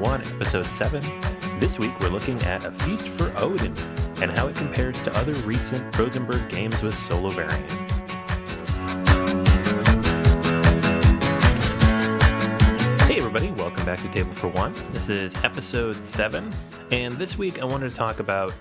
1, Episode 7. This week we're looking at A Feast for Odin and how it compares to other recent Rosenberg games with solo variants. Hey everybody, welcome back to Table for One. This is Episode 7, and this week I wanted to talk about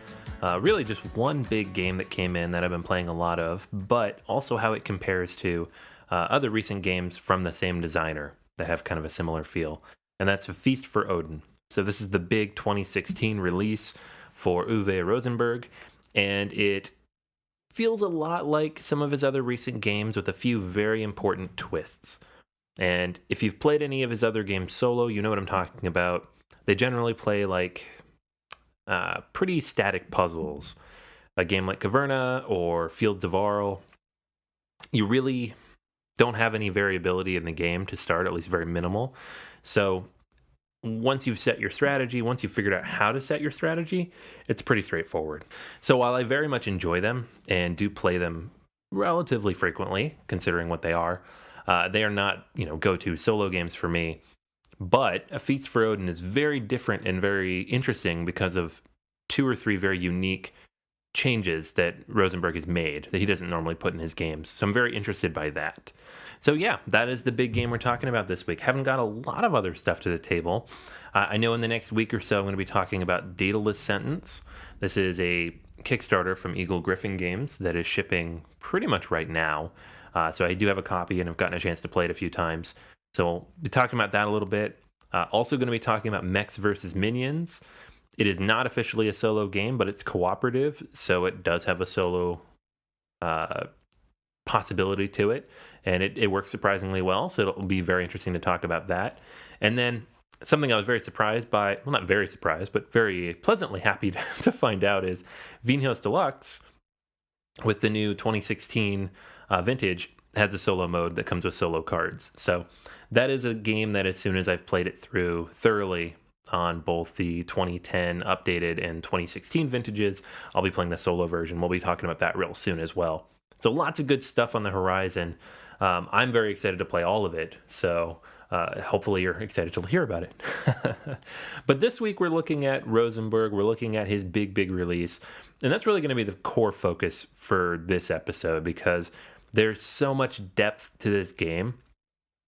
really just one big game that came in that I've been playing a lot of, but also how it compares to other recent games from the same designer that have kind of a similar feel, and that's A Feast for Odin. So this is the big 2016 release for Uwe Rosenberg, and it feels a lot like some of his other recent games with a few very important twists. And if you've played any of his other games solo, you know what I'm talking about. They generally play like pretty static puzzles. A game like Caverna or Fields of Arle, you really don't have any variability in the game to start, at least very minimal. So once you've set your strategy, once you've figured out how to set your strategy, it's pretty straightforward. So while I very much enjoy them and do play them relatively frequently, considering what they are not, go-to solo games for me. But A Feast for Odin is very different and very interesting because of 2 or 3 very unique changes that Rosenberg has made that he doesn't normally put in his games. So I'm very interested by that. So yeah, that is the big game we're talking about this week. Haven't got a lot of other stuff to the table. I know in the next week or so I'm going to be talking about Daedalus Sentence. This is a Kickstarter from Eagle Griffin Games that is shipping pretty much right now. So I do have a copy and I've gotten a chance to play it a few times. So we'll be talking about that a little bit. Also going to be talking about Mechs versus Minions. It is not officially a solo game, but it's cooperative, so it does have a solo possibility to it, and it works surprisingly well, so it'll be very interesting to talk about that. And then something I was very surprised by, well, not very surprised, but very pleasantly happy to find out is Vinhos Deluxe, with the new 2016 vintage, has a solo mode that comes with solo cards. So that is a game that as soon as I've played it through thoroughly on both the 2010 updated and 2016 vintages, I'll be playing the solo version. We'll be talking about that real soon as well. So lots of good stuff on the horizon. I'm very excited to play all of it, so hopefully you're excited to hear about it. But this week we're looking at Rosenberg, we're looking at his big release, and that's really going to be the core focus for this episode because there's so much depth to this game.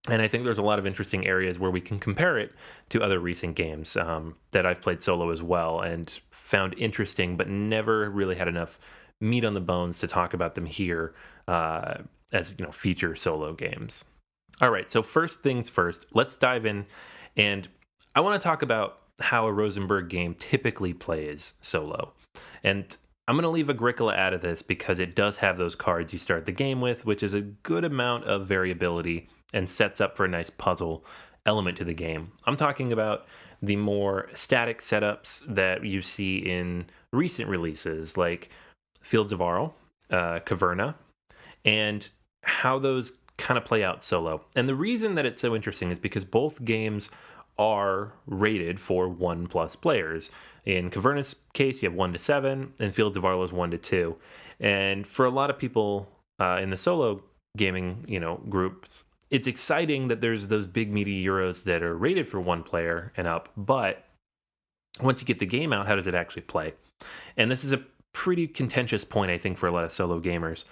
And I think there's a lot of interesting areas where we can compare it to other recent games that I've played solo as well and found interesting, but never really had enough meat on the bones to talk about them here as feature solo games. All right, so first things first, let's dive in, and I want to talk about how a Rosenberg game typically plays solo. And I'm going to leave Agricola out of this because it does have those cards you start the game with, which is a good amount of variability and sets up for a nice puzzle element to the game. I'm talking about the more static setups that you see in recent releases like Fields of Arle, Caverna, and how those kind of play out solo. And the reason that it's so interesting is because both games are rated for 1+ players. In Caverna's case, you have 1 to 7, and Fields of Arle is 1 to 2. And for a lot of people in the solo gaming, groups, it's exciting that there's those big meaty Euros that are rated for 1 player and up, but once you get the game out, how does it actually play? And this is a pretty contentious point, I think, for a lot of solo gamers.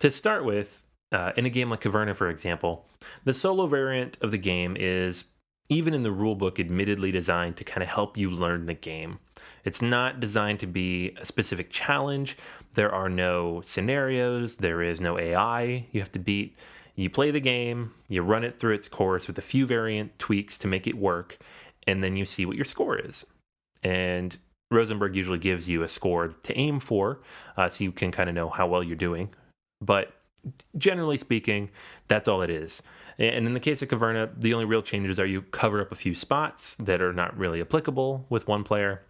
To start with, in a game like Caverna, for example, the solo variant of the game is, even in the rulebook, admittedly designed to kind of help you learn the game. It's not designed to be a specific challenge. There are no scenarios. There is no AI you have to beat. You play the game, you run it through its course with a few variant tweaks to make it work, and then you see what your score is. And Rosenberg usually gives you a score to aim for, so you can kind of know how well you're doing. But generally speaking, that's all it is. And in the case of Caverna, the only real changes are you cover up a few spots that are not really applicable with 1 player,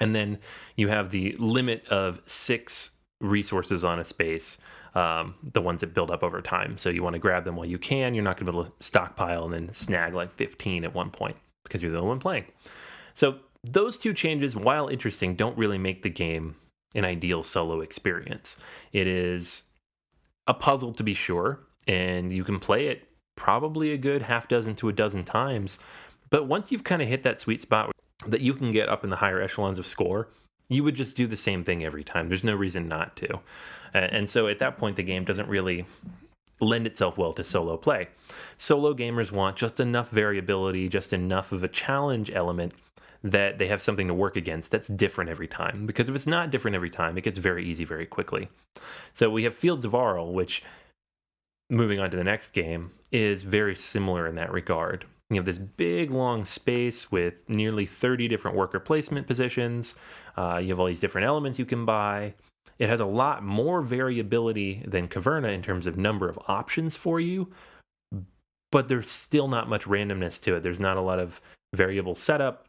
and then you have the limit of 6 resources on a space, the ones that build up over time. So you want to grab them while you can. You're not going to be able to stockpile and then snag like 15 at one point because you're the only one playing. So those 2 changes, while interesting, don't really make the game an ideal solo experience. It is a puzzle to be sure, and you can play it probably a good half dozen to a dozen times But once you've kind of hit that sweet spot that you can get up in the higher echelons of score, you would just do the same thing every time. There's no reason not to. And so at that point, the game doesn't really lend itself well to solo play. Solo gamers want just enough variability, just enough of a challenge element that they have something to work against that's different every time. Because if it's not different every time, it gets very easy very quickly. So we have Fields of Arle, which, moving on to the next game, is very similar in that regard. You have this big, long space with nearly 30 different worker placement positions. You have all these different elements you can buy. It has a lot more variability than Caverna in terms of number of options for you, but there's still not much randomness to it. There's not a lot of variable setup.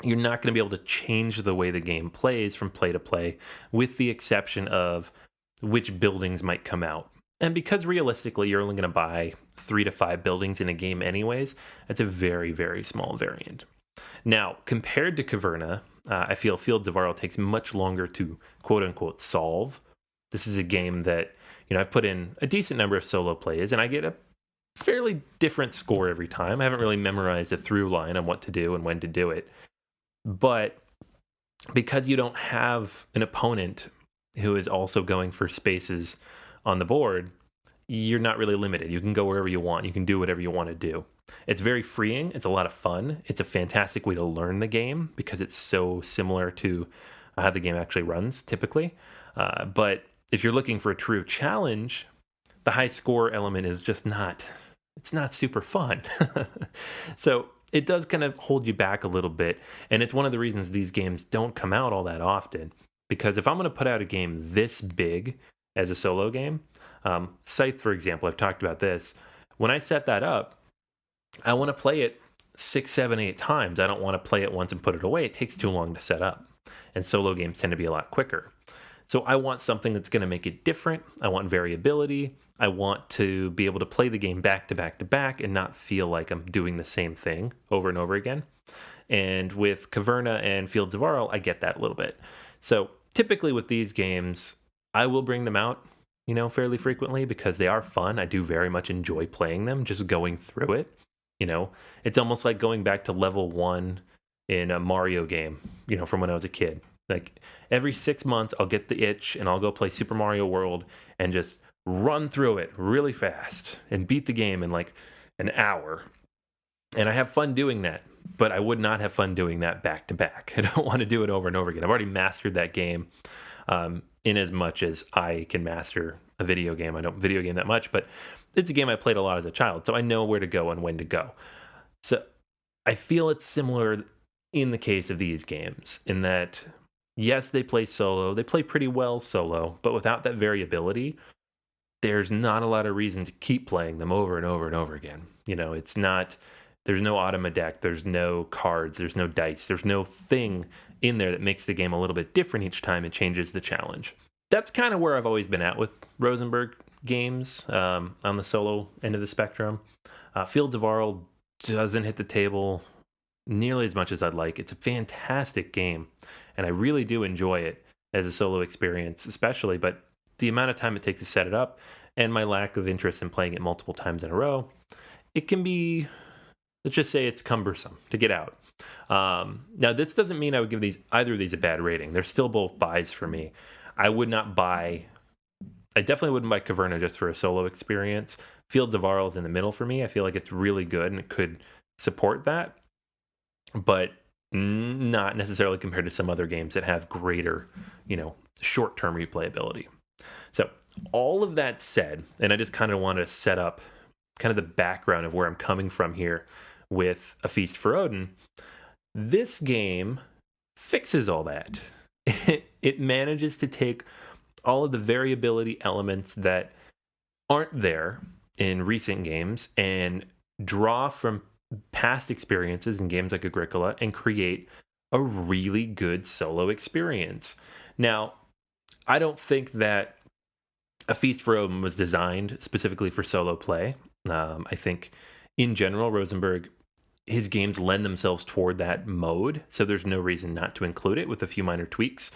You're not going to be able to change the way the game plays from play to play, with the exception of which buildings might come out. And because realistically, you're only going to buy 3 to 5 buildings in a game anyways, that's a very, very small variant. Now, compared to Caverna, I feel Fields of Arle takes much longer to quote-unquote solve. This is a game that, I've put in a decent number of solo plays, and I get a fairly different score every time. I haven't really memorized a through line on what to do and when to do it. But because you don't have an opponent who is also going for spaces on the board, you're not really limited. You can go wherever you want. You can do whatever you want to do. It's very freeing. It's a lot of fun. It's a fantastic way to learn the game because it's so similar to how the game actually runs typically. But if you're looking for a true challenge, the high score element is just it's not super fun. So it does kind of hold you back a little bit. And it's one of the reasons these games don't come out all that often. Because if I'm going to put out a game this big as a solo game, Scythe, for example, I've talked about this. When I set that up, I want to play it 6, 7, 8 times. I don't want to play it once and put it away. It takes too long to set up. And solo games tend to be a lot quicker. So I want something that's going to make it different. I want variability. I want to be able to play the game back to back to back and not feel like I'm doing the same thing over and over again. And with Caverna and Fields of Arle, I get that a little bit. So typically with these games, I will bring them out, fairly frequently because they are fun. I do very much enjoy playing them, just going through it. It's almost like going back to level 1 in a Mario game, from when I was a kid. Like every 6 months, I'll get the itch and I'll go play Super Mario World and just run through it really fast and beat the game in like an hour. And I have fun doing that, but I would not have fun doing that back to back. I don't want to do it over and over again. I've already mastered that game in as much as I can master a video game. I don't video game that much, but it's a game I played a lot as a child, so I know where to go and when to go. So I feel it's similar in the case of these games in that, yes, they play solo. They play pretty well solo, but without that variability, there's not a lot of reason to keep playing them over and over and over again. It's not, there's no automa deck, there's no cards, there's no dice, there's no thing in there that makes the game a little bit different each time it changes the challenge. That's kind of where I've always been at with Rosenberg games on the solo end of the spectrum. Fields of Arle doesn't hit the table nearly as much as I'd like. It's a fantastic game, and I really do enjoy it as a solo experience, especially, but the amount of time it takes to set it up and my lack of interest in playing it multiple times in a row, it can be, let's just say it's cumbersome to get out. Now, this doesn't mean I would give either of these a bad rating. They're still both buys for me. I definitely wouldn't buy Caverna just for a solo experience. Fields of Arle is in the middle for me. I feel like it's really good and it could support that, but not necessarily compared to some other games that have greater, short-term replayability. So all of that said, and I just kind of want to set up kind of the background of where I'm coming from here with A Feast for Odin, this game fixes all that. It manages to take all of the variability elements that aren't there in recent games and draw from past experiences in games like Agricola and create a really good solo experience. Now, I don't think that A Feast for Odin was designed specifically for solo play. I think in general, Rosenberg, his games lend themselves toward that mode, so there's no reason not to include it with a few minor tweaks.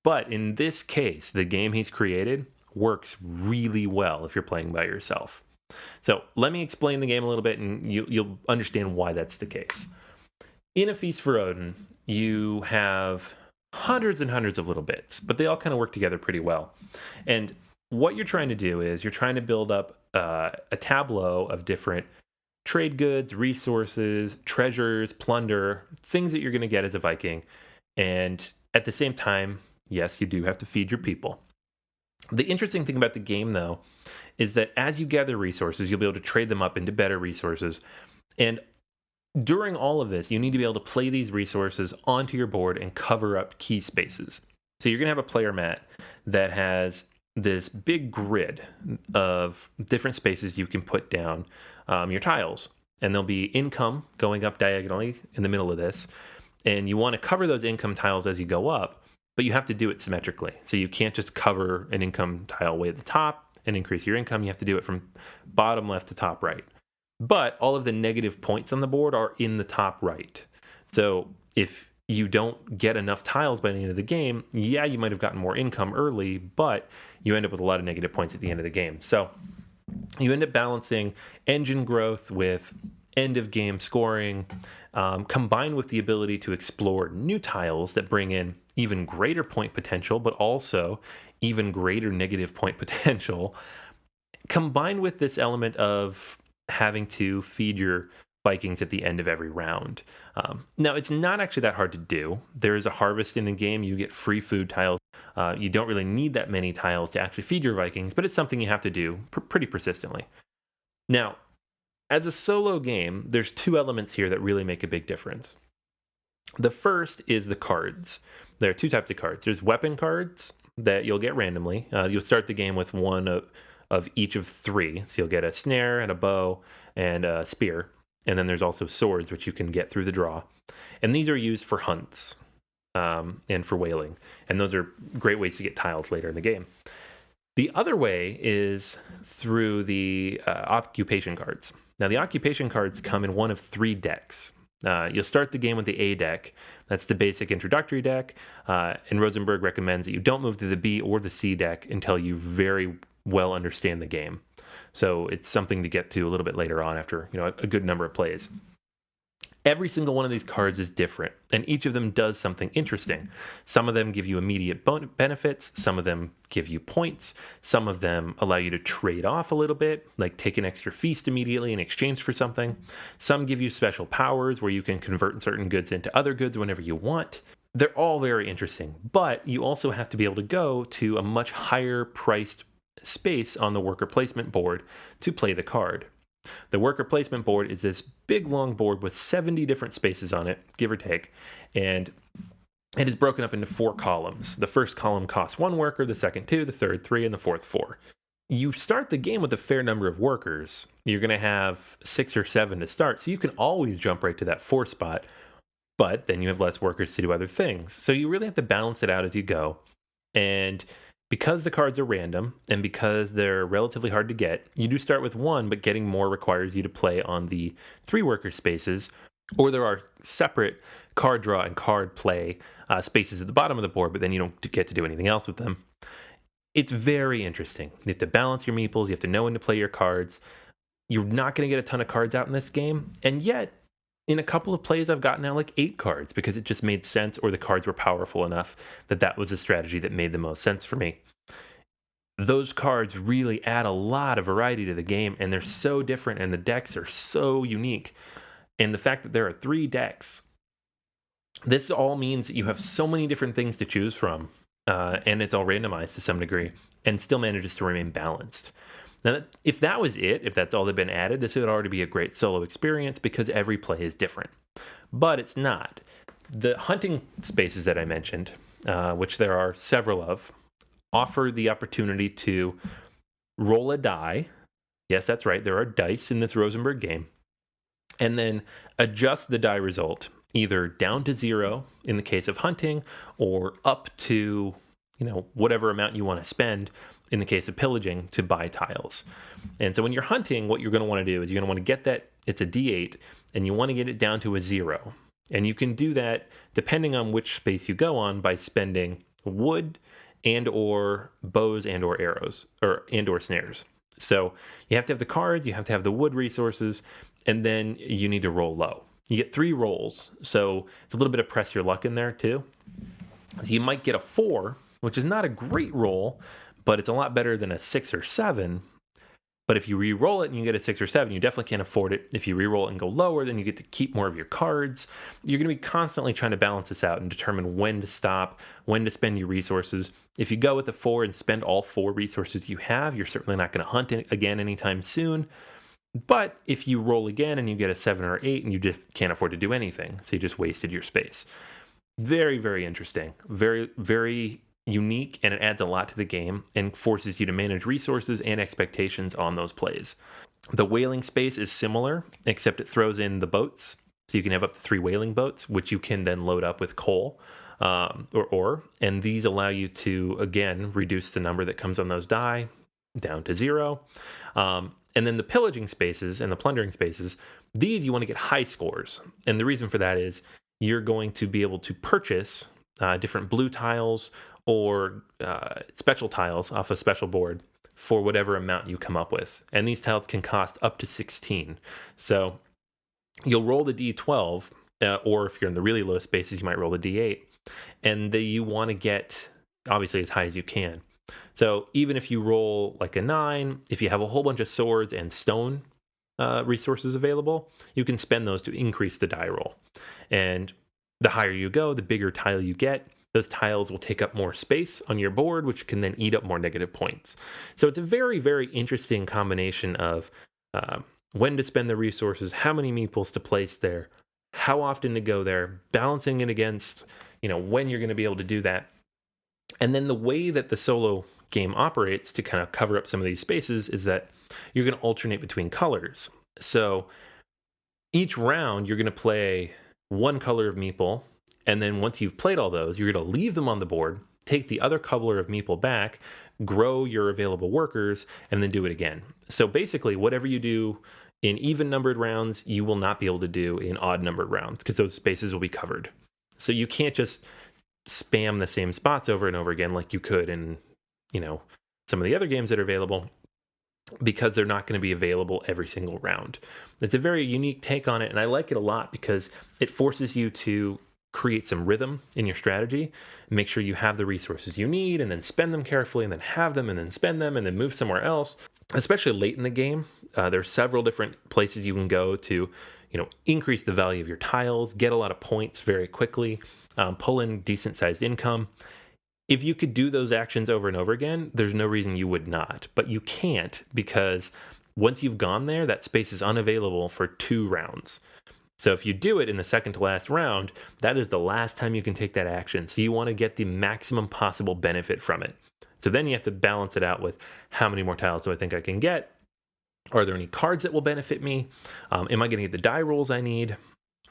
But in this case, the game he's created works really well if you're playing by yourself. So let me explain the game a little bit, and you'll understand why that's the case. In A Feast for Odin, you have hundreds and hundreds of little bits, but they all kind of work together pretty well. And what you're trying to do is you're trying to build up a tableau of different trade goods, resources, treasures, plunder, things that you're going to get as a Viking. And at the same time, yes, you do have to feed your people. The interesting thing about the game, though, is that as you gather resources, you'll be able to trade them up into better resources. And during all of this, you need to be able to play these resources onto your board and cover up key spaces. So you're going to have a player mat that has this big grid of different spaces you can put down your tiles. And there'll be income going up diagonally in the middle of this. And you want to cover those income tiles as you go up, but you have to do it symmetrically. So you can't just cover an income tile way at the top and increase your income. You have to do it from bottom left to top right. But all of the negative points on the board are in the top right. So if you don't get enough tiles by the end of the game, yeah, you might have gotten more income early, but you end up with a lot of negative points at the end of the game. So you end up balancing engine growth with end of game scoring, combined with the ability to explore new tiles that bring in even greater point potential, but also even greater negative point potential, combined with this element of having to feed your Vikings at the end of every round. Now, it's not actually that hard to do. There is a harvest in the game. You get free food tiles. You don't really need that many tiles to actually feed your Vikings, but it's something you have to do pretty persistently. Now, as a solo game, there's two elements here that really make a big difference. The first is the cards. There are two types of cards. There's weapon cards that you'll get randomly. You'll start the game with one of each of three. So you'll get a snare and a bow and a spear. And then there's also swords, which you can get through the draw. And these are used for hunts and for whaling. And those are great ways to get tiles later in the game. The other way is through the occupation cards. Now, the occupation cards come in one of three decks. You'll start the game with the A deck. That's the basic introductory deck. And Rosenberg recommends that you don't move to the B or the C deck until you very well understand the game. So it's something to get to a little bit later on after a good number of plays. Every single one of these cards is different, and each of them does something interesting. Some of them give you immediate benefits, some of them give you points, some of them allow you to trade off a little bit, like take an extra feast immediately in exchange for something. Some give you special powers where you can convert certain goods into other goods whenever you want. They're all very interesting, but you also have to be able to go to a much higher priced space on the worker placement board to play the card. The worker placement board is this big long board with 70 different spaces on it, give or take, and it is broken up into 4 columns. The first column costs 1 worker, the second 2, the third 3, and the fourth 4. You start the game with a fair number of workers. You're going to have 6 or 7 to start, so you can always jump right to that 4 spot, but then you have less workers to do other things. So you really have to balance it out as you go, and because the cards are random and because they're relatively hard to get, you do start with 1, but getting more requires you to play on the 3 worker spaces, or there are separate card draw and card play spaces at the bottom of the board, but then you don't get to do anything else with them. It's very interesting. You have to balance your meeples. You have to know when to play your cards. You're not going to get a ton of cards out in this game, and yet in a couple of plays, I've gotten out like 8 cards because it just made sense, or the cards were powerful enough that was a strategy that made the most sense for me. Those cards really add a lot of variety to the game, and they're so different, and the decks are so unique. And the fact that there are 3 decks, this all means that you have so many different things to choose from, and it's all randomized to some degree, and still manages to remain balanced. Now, if that was it, if that's all that had been added, this would already be a great solo experience because every play is different. But it's not. The hunting spaces that I mentioned, which there are several of, offer the opportunity to roll a die. Yes, that's right. There are dice in this Rosenberg game. And then adjust the die result, either down to 0 in the case of hunting, or up to whatever amount you want to spend in the case of pillaging to buy tiles. And so when you're hunting, what you're going to want to do is you're going to want to get that, it's a D8, and you want to get it down to a 0. And you can do that depending on which space you go on by spending wood and or bows and or arrows and or snares. So you have to have the cards, you have to have the wood resources, and then you need to roll low. You get 3 rolls, so it's a little bit of press your luck in there too. So you might get a 4, which is not a great roll, but it's a lot better than a 6 or 7. But if you re-roll it and you get a 6 or 7, you definitely can't afford it. If you re-roll it and go lower, then you get to keep more of your cards. You're going to be constantly trying to balance this out and determine when to stop, when to spend your resources. If you go with a 4 and spend all 4 resources you have, you're certainly not going to hunt it again anytime soon. But if you roll again and you get a 7 or 8 and you just can't afford to do anything, so you just wasted your space. Very, very interesting. Very, very unique, and it adds a lot to the game and forces you to manage resources and expectations on those plays. The whaling space is similar, except it throws in the boats. So you can have up to 3 whaling boats, which you can then load up with coal or ore. And these allow you to, again, reduce the number that comes on those die down to 0. And then the pillaging spaces and the plundering spaces, these you want to get high scores. And the reason for that is you're going to be able to purchase different blue tiles or special tiles off a special board for whatever amount you come up with. And these tiles can cost up to 16. So you'll roll the D12, or if you're in the really low spaces, you might roll the D8. And you want to get, obviously, as high as you can. So even if you roll like a 9, if you have a whole bunch of swords and stone resources available, you can spend those to increase the die roll. And the higher you go, the bigger tile you get. Those tiles will take up more space on your board, which can then eat up more negative points. So it's a very, very interesting combination of when to spend the resources, how many meeples to place there, how often to go there, balancing it against, when you're going to be able to do that. And then the way that the solo game operates to kind of cover up some of these spaces is that you're going to alternate between colors. So each round, you're going to play one color of meeple. And then once you've played all those, you're going to leave them on the board, take the other color of meeple back, grow your available workers, and then do it again. So basically, whatever you do in even-numbered rounds, you will not be able to do in odd-numbered rounds because those spaces will be covered. So you can't just spam the same spots over and over again like you could in, some of the other games that are available, because they're not going to be available every single round. It's a very unique take on it, and I like it a lot because it forces you to create some rhythm in your strategy, make sure you have the resources you need, and then spend them carefully, and then have them, and then spend them, and then move somewhere else. Especially late in the game, there are several different places you can go to, increase the value of your tiles, get a lot of points very quickly, pull in decent-sized income. If you could do those actions over and over again, there's no reason you would not. But you can't, because once you've gone there, that space is unavailable for 2 rounds. So if you do it in the second to last round, that is the last time you can take that action. So you want to get the maximum possible benefit from it. So then you have to balance it out with how many more tiles do I think I can get? Are there any cards that will benefit me? Am I going to get the die rolls I need?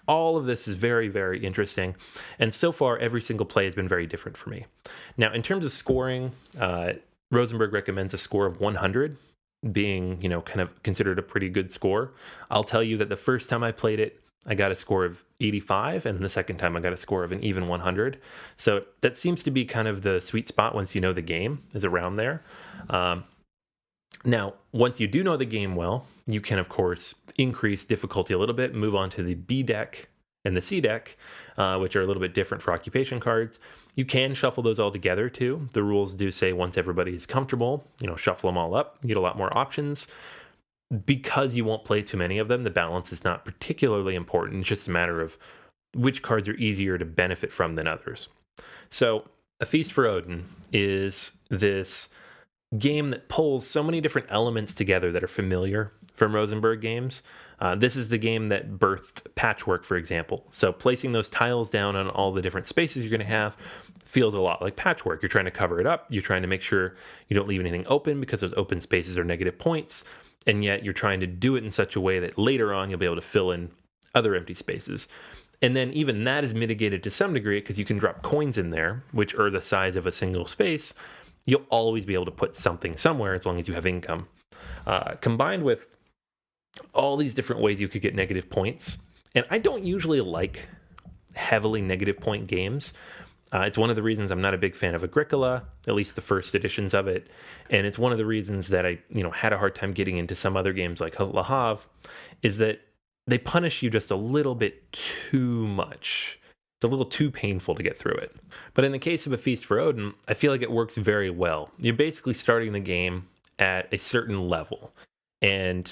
All of this is very, very interesting. And so far, every single play has been very different for me. Now, in terms of scoring, Rosenberg recommends a score of 100 being, kind of considered a pretty good score. I'll tell you that the first time I played it, I got a score of 85, and the second time I got a score of an even 100. So that seems to be kind of the sweet spot once you know the game is around there. Now, once you do know the game well, you can, of course, increase difficulty a little bit, move on to the B deck and the C deck, which are a little bit different for occupation cards. You can shuffle those all together, too. The rules do say once everybody is comfortable, shuffle them all up. You get a lot more options. Because you won't play too many of them, the balance is not particularly important. It's just a matter of which cards are easier to benefit from than others. So, A Feast for Odin is this game that pulls so many different elements together that are familiar from Rosenberg games. This is the game that birthed Patchwork, for example. So placing those tiles down on all the different spaces you're going to have feels a lot like Patchwork. You're trying to cover it up. You're trying to make sure you don't leave anything open because those open spaces are negative points. And yet you're trying to do it in such a way that later on you'll be able to fill in other empty spaces. And then even that is mitigated to some degree because you can drop coins in there, which are the size of a single space. You'll always be able to put something somewhere as long as you have income. Combined with all these different ways you could get negative points. And I don't usually like heavily negative point games. It's one of the reasons I'm not a big fan of Agricola, at least the first editions of it. And it's one of the reasons that I, had a hard time getting into some other games like Le Havre, is that they punish you just a little bit too much. It's a little too painful to get through it. But in the case of A Feast for Odin, I feel like it works very well. You're basically starting the game at a certain level, and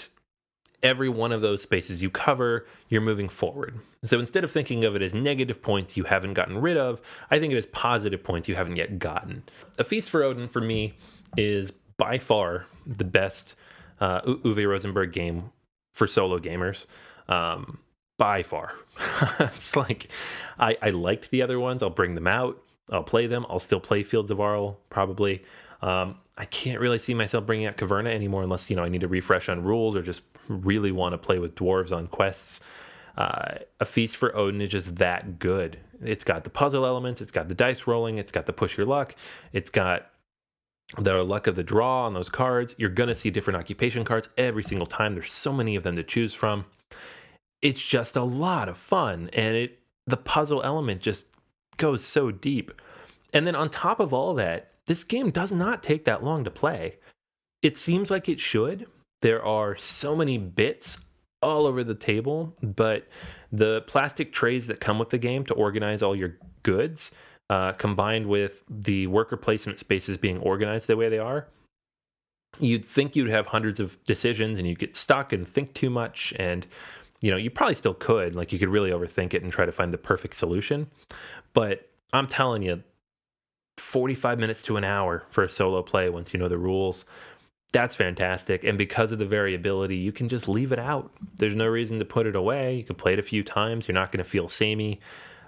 every one of those spaces you cover, you're moving forward. So instead of thinking of it as negative points you haven't gotten rid of, I think it is positive points you haven't yet gotten. A Feast for Odin, for me, is by far the best Uwe Rosenberg game for solo gamers. By far. It's like, I liked the other ones. I'll bring them out. I'll play them. I'll still play Fields of Arle, probably. I can't really see myself bringing out Caverna anymore unless, I need to refresh on rules or just really want to play with dwarves on quests. A Feast for Odin is just that good. It's got the puzzle elements. It's got the dice rolling. It's got the push your luck. It's got the luck of the draw on those cards. You're going to see different occupation cards every single time. There's so many of them to choose from. It's just a lot of fun. And the puzzle element just goes so deep. And then on top of all that, this game does not take that long to play. It seems like it should. There are so many bits all over the table, but the plastic trays that come with the game to organize all your goods, combined with the worker placement spaces being organized the way they are, you'd think you'd have hundreds of decisions and you'd get stuck and think too much. And, you probably still could. Like, you could really overthink it and try to find the perfect solution. But I'm telling you, 45 minutes to an hour for a solo play once you know the rules. That's fantastic. And because of the variability, you can just leave it out. There's no reason to put it away. You can play it a few times. You're not going to feel samey.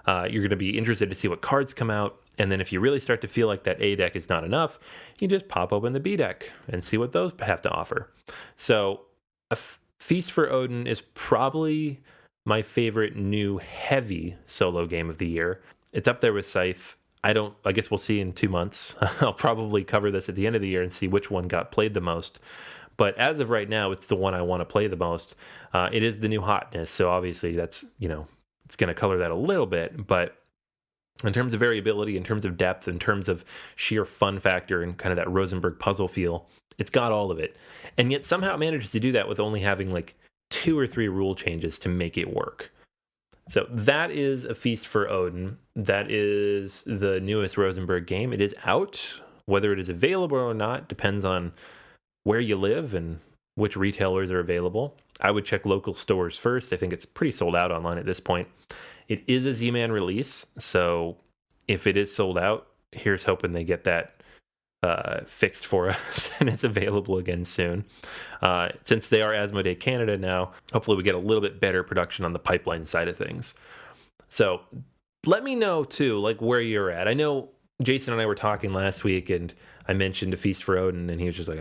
You're going to be interested to see what cards come out. And then if you really start to feel like that A deck is not enough, you just pop open the B deck and see what those have to offer. So A Feast for Odin is probably my favorite new heavy solo game of the year. It's up there with Scythe. I guess we'll see in 2 months. I'll probably cover this at the end of the year and see which one got played the most. But as of right now, it's the one I want to play the most. It is the new hotness. So obviously that's, it's going to color that a little bit. But in terms of variability, in terms of depth, in terms of sheer fun factor and kind of that Rosenberg puzzle feel, it's got all of it. And yet somehow it manages to do that with only having like 2 or 3 rule changes to make it work. So that is A Feast for Odin. That is the newest Rosenberg game. It is out. Whether it is available or not depends on where you live and which retailers are available. I would check local stores first. I think it's pretty sold out online at this point. It is a Z-Man release, so if it is sold out, here's hoping they get that fixed for us and it's available again soon. Since they are Asmodee Canada now, hopefully we get a little bit better production on the pipeline side of things. So let me know too, like where you're at. I know Jason and I were talking last week and I mentioned A Feast for Odin and he was just like,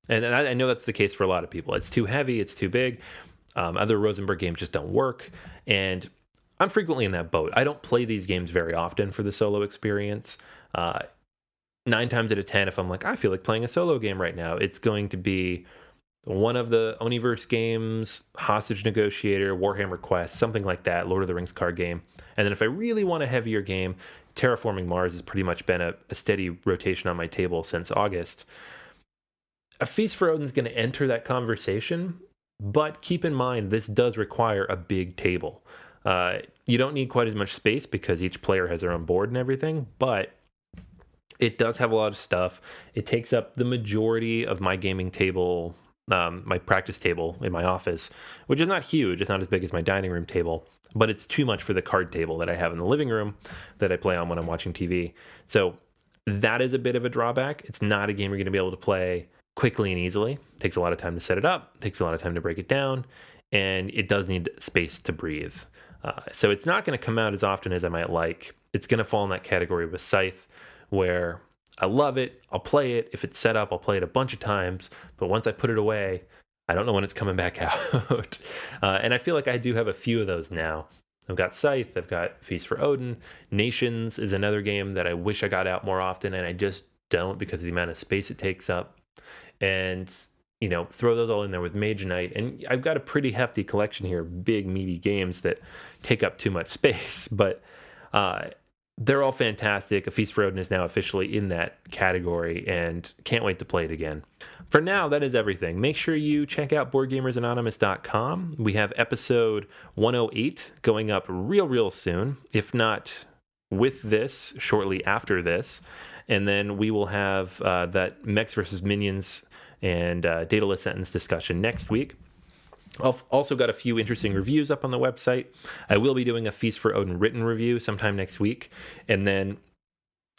And I know that's the case for a lot of people. It's too heavy, it's too big. Other Rosenberg games just don't work. And I'm frequently in that boat. I don't play these games very often for the solo experience. 9 times out of 10, if I'm like, I feel like playing a solo game right now, it's going to be one of the Oniverse games, Hostage Negotiator, Warhammer Quest, something like that, Lord of the Rings card game. And then if I really want a heavier game, Terraforming Mars has pretty much been a steady rotation on my table since August. A Feast for Odin is going to enter that conversation, but keep in mind, this does require a big table. You don't need quite as much space because each player has their own board and everything, but it does have a lot of stuff. It takes up the majority of my gaming table, my practice table in my office, which is not huge. It's not as big as my dining room table, but it's too much for the card table that I have in the living room that I play on when I'm watching TV. So that is a bit of a drawback. It's not a game you're going to be able to play quickly and easily. It takes a lot of time to set it up. It takes a lot of time to break it down. And it does need space to breathe. So it's not going to come out as often as I might like. It's going to fall in that category with Scythe, where I love it, I'll play it. If it's set up, I'll play it a bunch of times. But once I put it away, I don't know when it's coming back out. And I feel like I do have a few of those now. I've got Scythe, I've got Feast for Odin. Nations is another game that I wish I got out more often, and I just don't because of the amount of space it takes up. And, throw those all in there with Mage Knight. And I've got a pretty hefty collection here of big, meaty games that take up too much space. But they're all fantastic. A Feast for Odin is now officially in that category, and can't wait to play it again. For now, that is everything. Make sure you check out BoardGamersAnonymous.com. We have episode 108 going up real soon, if not with this, shortly after this. And then we will have that Mechs versus Minions and Daedalus Sentence discussion next week. I've also got a few interesting reviews up on the website. I will be doing a Feast for Odin written review sometime next week. And then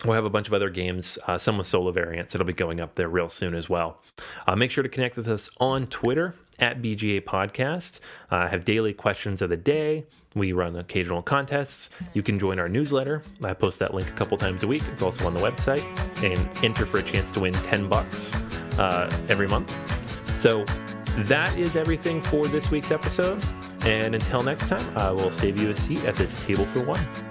we'll have a bunch of other games, some with solo variants. It'll be going up there real soon as well. Make sure to connect with us on Twitter at BGA Podcast. I have daily questions of the day. We run occasional contests. You can join our newsletter. I post that link a couple times a week. It's also on the website. And enter for a chance to win $10 every month. So that is everything for this week's episode. And until next time, I will save you a seat at this table for one.